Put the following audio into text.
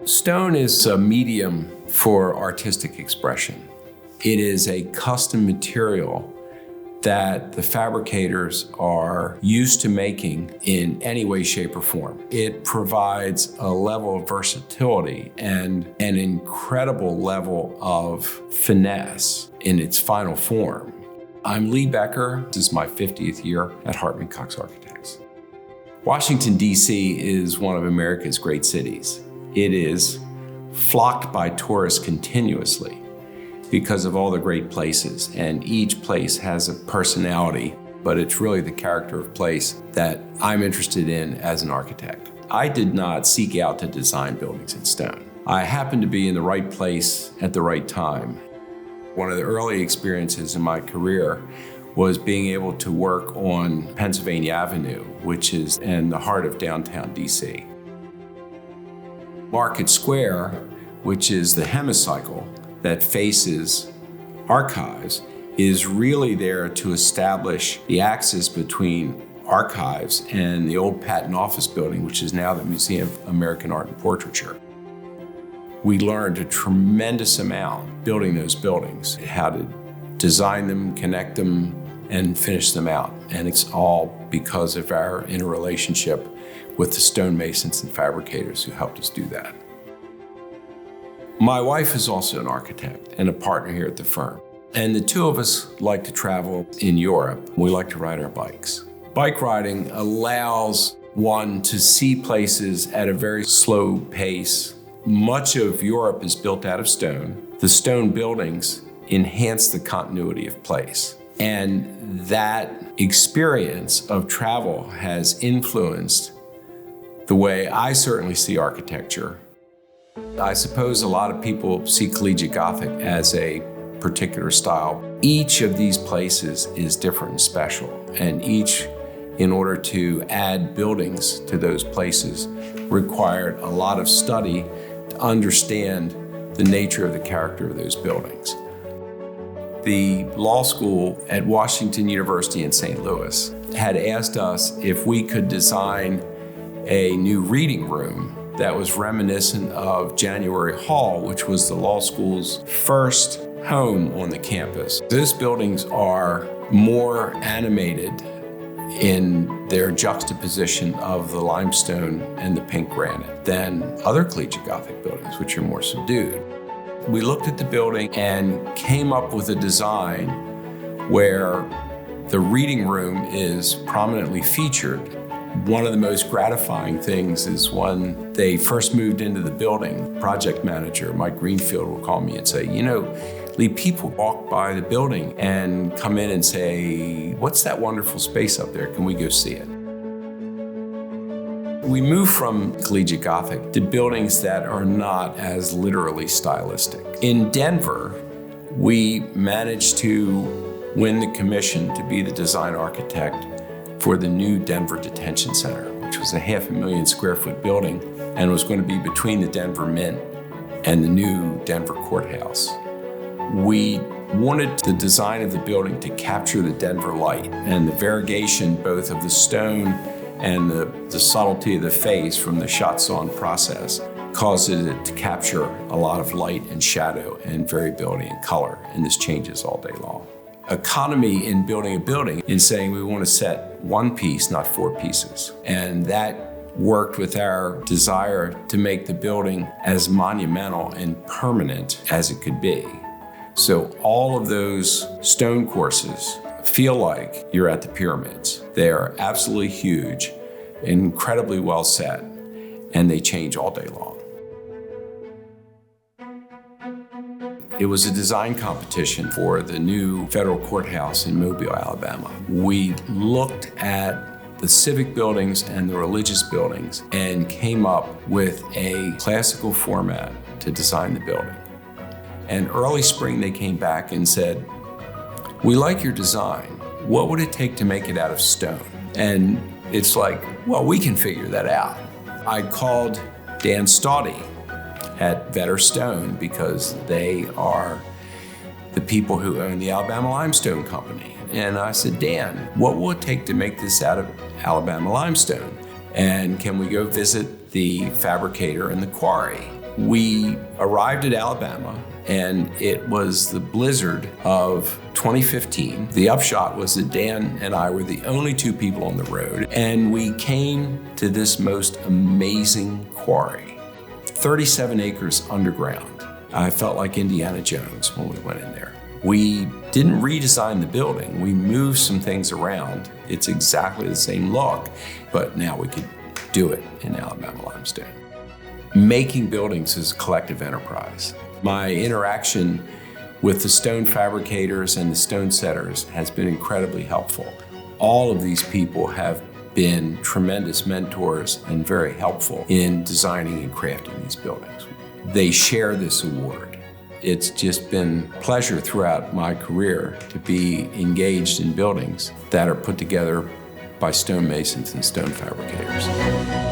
Stone is a medium for artistic expression. It is a custom material that the fabricators are used to making in any way, shape, or form. It provides a level of versatility and an incredible level of finesse in its final form. I'm Lee Becker. This is my 50th year at Hartman Cox Architects. Washington, D.C. is one of America's great cities. It is flocked by tourists continuously because of all the great places, and each place has a personality, but it's really the character of place that I'm interested in as an architect. I did not seek out to design buildings in stone. I happened to be in the right place at the right time. One of the early experiences in my career was being able to work on Pennsylvania Avenue, which is in the heart of downtown DC. Market Square, which is the hemicycle that faces archives, is really there to establish the axis between archives and the old patent office building, which is now the Museum of American Art and Portraiture. We learned a tremendous amount building those buildings, how to design them, connect them, and finish them out. And it's all because of our interrelationship with the stonemasons and fabricators who helped us do that. My wife is also an architect and a partner here at the firm. And the two of us like to travel in Europe. We like to ride our bikes. Bike riding allows one to see places at a very slow pace. Much of Europe is built out of stone. The stone buildings enhance the continuity of place. And that experience of travel has influenced the way I certainly see architecture. I suppose a lot of people see collegiate Gothic as a particular style. Each of these places is different and special, and each, in order to add buildings to those places, required a lot of study to understand the nature of the character of those buildings. The law school at Washington University in St. Louis had asked us if we could design a new reading room that was reminiscent of January Hall, which was the law school's first home on the campus. Those buildings are more animated in their juxtaposition of the limestone and the pink granite than other collegiate Gothic buildings, which are more subdued. We looked at the building and came up with a design where the reading room is prominently featured. One of the most gratifying things is when they first moved into the building, project manager Mike Greenfield will call me and say, Lee, people walk by the building and come in and say, what's that wonderful space up there? Can we go see it? We move from collegiate Gothic to buildings that are not as literally stylistic. In Denver, we managed to win the commission to be the design architect for the new Denver Detention Center, which was a 500,000 square foot building and was going to be between the Denver Mint and the new Denver Courthouse. We wanted the design of the building to capture the Denver light and the variegation both of the stone and the subtlety of the face from the shot-sawn process caused it to capture a lot of light and shadow and variability in color, and this changes all day long. Economy in building a building in saying we want to set one piece, not four pieces. And that worked with our desire to make the building as monumental and permanent as it could be. So all of those stone courses feel like you're at the pyramids. They are absolutely huge, incredibly well set, and they change all day long. It was a design competition for the new federal courthouse in Mobile, Alabama. We looked at the civic buildings and the religious buildings and came up with a classical format to design the building. And early spring, they came back and said, we like your design. What would it take to make it out of stone? And it's like, well, we can figure that out. I called Dan Staudy at Vetter Stone because they are the people who own the Alabama Limestone Company. And I said, Dan, what will it take to make this out of Alabama limestone? And can we go visit the fabricator and the quarry? We arrived at Alabama, and it was the blizzard of 2015. The upshot was that Dan and I were the only two people on the road, and we came to this most amazing quarry, 37 acres underground. I felt like Indiana Jones when we went in there. We didn't redesign the building. We moved some things around. It's exactly the same look, but now we could do it in Alabama limestone. Making buildings is a collective enterprise. My interaction with the stone fabricators and the stone setters has been incredibly helpful. All of these people have been tremendous mentors and very helpful in designing and crafting these buildings. They share this award. It's just been a pleasure throughout my career to be engaged in buildings that are put together by stonemasons and stone fabricators.